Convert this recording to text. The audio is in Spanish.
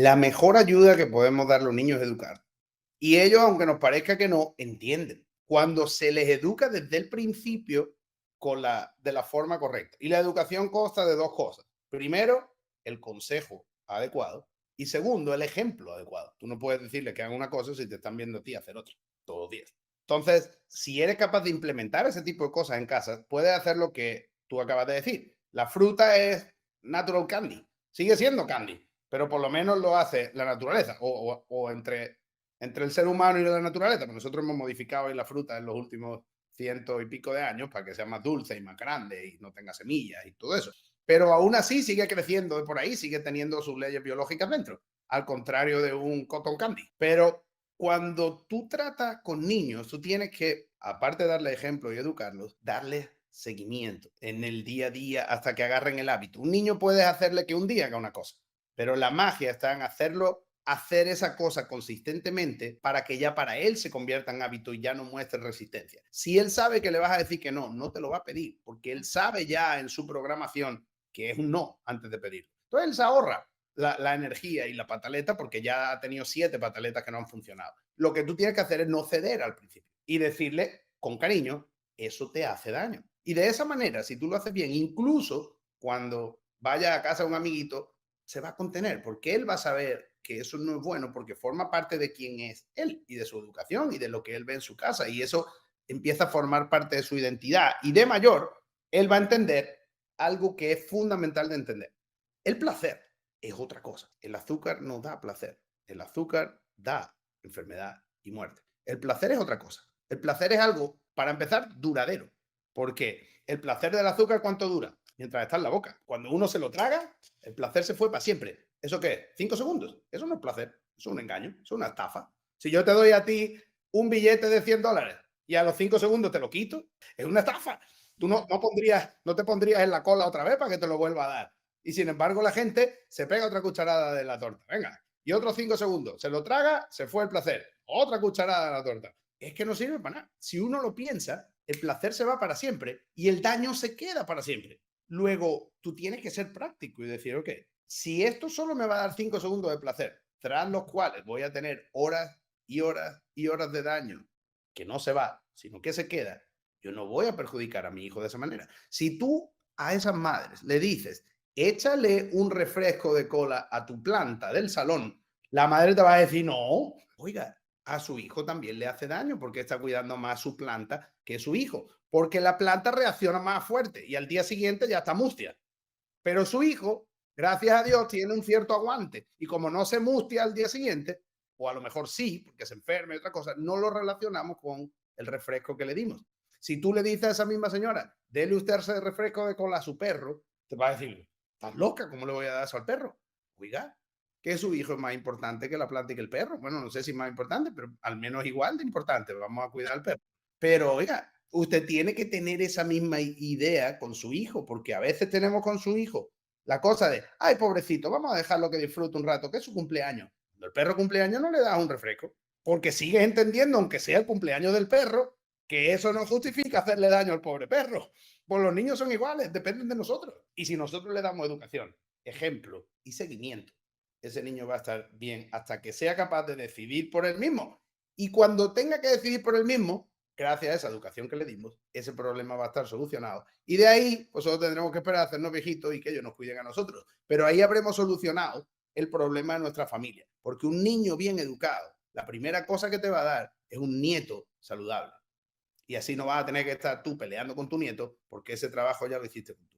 La mejor ayuda que podemos dar a los niños es educar. Y ellos, aunque nos parezca que no, entienden. Cuando se les educa desde el principio de la forma correcta. Y la educación consta de dos cosas. Primero, el consejo adecuado. Y segundo, el ejemplo adecuado. Tú no puedes decirle que hagan una cosa si te están viendo a ti hacer otra todos los días. Entonces, si eres capaz de implementar ese tipo de cosas en casa, puedes hacer lo que tú acabas de decir. La fruta es natural candy. Sigue siendo candy, pero por lo menos lo hace la naturaleza o entre el ser humano y la naturaleza. Pues nosotros hemos modificado la fruta en los últimos ciento y pico de años para que sea más dulce y más grande y no tenga semillas y todo eso. Pero aún así sigue creciendo por ahí, sigue teniendo sus leyes biológicas dentro, al contrario de un cotton candy. Pero cuando tú tratas con niños, tú tienes que, aparte de darle ejemplo y educarlos, darles seguimiento en el día a día hasta que agarren el hábito. Un niño puedes hacerle que un día haga una cosa, pero la magia está en hacer esa cosa consistentemente para que ya para él se convierta en hábito y ya no muestre resistencia. Si él sabe que le vas a decir que no, no te lo va a pedir, porque él sabe ya en su programación que es un no antes de pedir. Entonces él se ahorra la energía y la pataleta porque ya ha tenido 7 pataletas que no han funcionado. Lo que tú tienes que hacer es no ceder al principio y decirle con cariño, eso te hace daño. Y de esa manera, si tú lo haces bien, incluso cuando vaya a casa de un amiguito, se va a contener porque él va a saber que eso no es bueno porque forma parte de quién es él y de su educación y de lo que él ve en su casa y eso empieza a formar parte de su identidad y de mayor, él va a entender algo que es fundamental de entender. El placer es otra cosa. El azúcar no da placer. El azúcar da enfermedad y muerte. El placer es otra cosa. El placer es algo, para empezar, duradero. Porque el placer del azúcar, ¿cuánto dura? Mientras está en la boca. Cuando uno se lo traga, el placer se fue para siempre. ¿Eso qué es? 5 segundos. Eso no es placer. Eso es un engaño. Eso es una estafa. Si yo te doy a ti un billete de $100 y a los 5 segundos te lo quito, es una estafa. Tú no te pondrías en la cola otra vez para que te lo vuelva a dar. Y sin embargo, la gente se pega otra cucharada de la torta. Venga, y otros 5 segundos. Se lo traga, se fue el placer. Otra cucharada de la torta. Es que no sirve para nada. Si uno lo piensa, el placer se va para siempre y el daño se queda para siempre. Luego, tú tienes que ser práctico y decir, ok, si esto solo me va a dar 5 segundos de placer, tras los cuales voy a tener horas y horas y horas de daño que no se va, sino que se queda, yo no voy a perjudicar a mi hijo de esa manera. Si tú a esas madres le dices, échale un refresco de cola a tu planta del salón, la madre te va a decir, no, oiga, a su hijo también le hace daño porque está cuidando más su planta que su hijo, porque la planta reacciona más fuerte y al día siguiente ya está mustia. Pero su hijo, gracias a Dios, tiene un cierto aguante y como no se mustia al día siguiente, o a lo mejor sí, porque se enferma y otra cosa, no lo relacionamos con el refresco que le dimos. Si tú le dices a esa misma señora, dele usted ese refresco de cola a su perro, te va a decir, estás loca, ¿cómo le voy a dar eso al perro? Oiga, que su hijo es más importante que la planta y que el perro. Bueno, no sé si es más importante, pero al menos igual de importante. Vamos a cuidar al perro. Pero, oiga, usted tiene que tener esa misma idea con su hijo, porque a veces tenemos con su hijo la cosa de, ay, pobrecito, vamos a dejarlo que disfrute un rato, que es su cumpleaños. Cuando el perro cumpleaños no le das un refresco, porque sigues entendiendo, aunque sea el cumpleaños del perro, que eso no justifica hacerle daño al pobre perro. Pues los niños son iguales, dependen de nosotros. Y si nosotros le damos educación, ejemplo y seguimiento, ese niño va a estar bien hasta que sea capaz de decidir por él mismo. Y cuando tenga que decidir por él mismo, gracias a esa educación que le dimos, ese problema va a estar solucionado. Y de ahí, nosotros tendremos que esperar a hacernos viejitos y que ellos nos cuiden a nosotros. Pero ahí habremos solucionado el problema de nuestra familia. Porque un niño bien educado, la primera cosa que te va a dar es un nieto saludable. Y así no vas a tener que estar tú peleando con tu nieto porque ese trabajo ya lo hiciste tú.